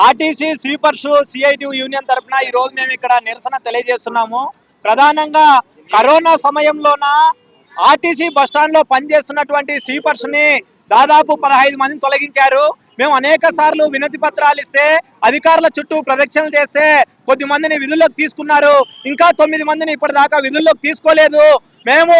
RTC sweepers CIT union తరఫున ఈ రోజు మేము ఇక్కడ నిరసన తెలియజేస్తున్నాము. ప్రధానంగా కరోనా సమయంలోన ఆర్టీసీ బస్టాండ్ లో పనిచేస్తున్నటువంటి స్వీపర్స్ ని దాదాపు 15 మందిని తొలగించారు. మేము అనేక సార్లు వినతి పత్రాలు ఇస్తే అధికారుల చుట్టూ ప్రదక్షిణలు చేస్తే కొద్ది మందిని విధుల్లోకి తీసుకున్నారు. ఇంకా 9 మందిని ఇప్పటిదాకా విధుల్లోకి తీసుకోలేదు. మేము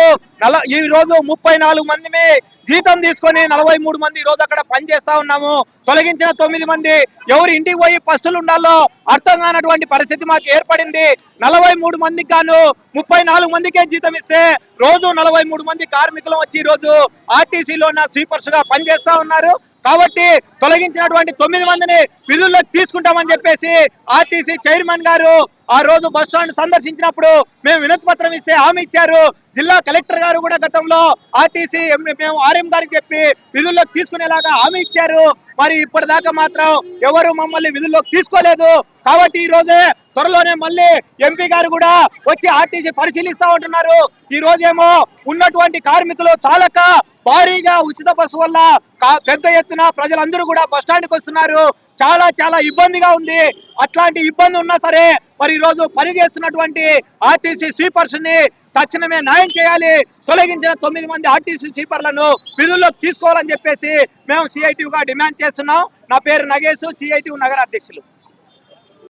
ఈ రోజు 34 మంది జీతం తీసుకొని 43 మంది ఈ రోజు అక్కడ పనిచేస్తా ఉన్నాము. తొలగించిన 9 మంది ఎవరు ఇంటికి పోయి పస్తులు ఉండాలో అర్థం కానటువంటి పరిస్థితి మాకు ఏర్పడింది. 43 మందికి గాను 34 మందికే జీతం ఇస్తే రోజు 43 మంది కార్మికులు వచ్చి ఈ రోజు ఆర్టీసీలో ఉన్న స్వీపర్స్ గా పనిచేస్తా ఉన్నారు. కాబట్టి తొలగించినటువంటి 9 మందిని విధుల్లోకి తీసుకుంటామని చెప్పేసి ఆర్టీసీ చైర్మన్ గారు ఆ రోజు బస్ స్టాండ్ సందర్శించినప్పుడు మేము వినతి పత్రం ఇస్తే హామీ ఇచ్చారు. జిల్లా కలెక్టర్ గారు కూడా గతంలో ఆర్టీసీ మేము ఆర్ఎం గారికి చెప్పి విధుల్లోకి తీసుకునేలాగా హామీ ఇచ్చారు. మరి ఇప్పటిదాకా మాత్రం ఎవరు మమ్మల్ని విధుల్లోకి తీసుకోలేదు. కాబట్టి ఈ రోజే త్వరలోనే మళ్ళీ ఎంపీ గారు కూడా వచ్చి ఆర్టీసీ పరిశీలిస్తా ఉంటున్నారు. ఈ రోజేమో ఉన్నటువంటి కార్మికులు చాలక భారీగా ఉచిత బస్సు వల్ల పెద్ద ఎత్తున ప్రజలందరూ కూడా బస్ స్టాండ్కి వస్తున్నారు. చాలా ఇబ్బందిగా ఉంది. అట్లాంటి ఇబ్బంది ఉన్నా సరే మరి ఈ రోజు పని చేస్తున్నటువంటి ఆర్టీసీ స్వీపర్స్ ని తక్షణమే న్యాయం చేయాలి. తొలగించిన 9 మంది ఆర్టీసీ స్వీపర్లను విధుల్లోకి తీసుకోవాలని చెప్పేసి మేము సిఐటిగా డిమాండ్ చేస్తున్నాం. నా పేరు నగేష్, సిఐటి నగర అధ్యక్షులు.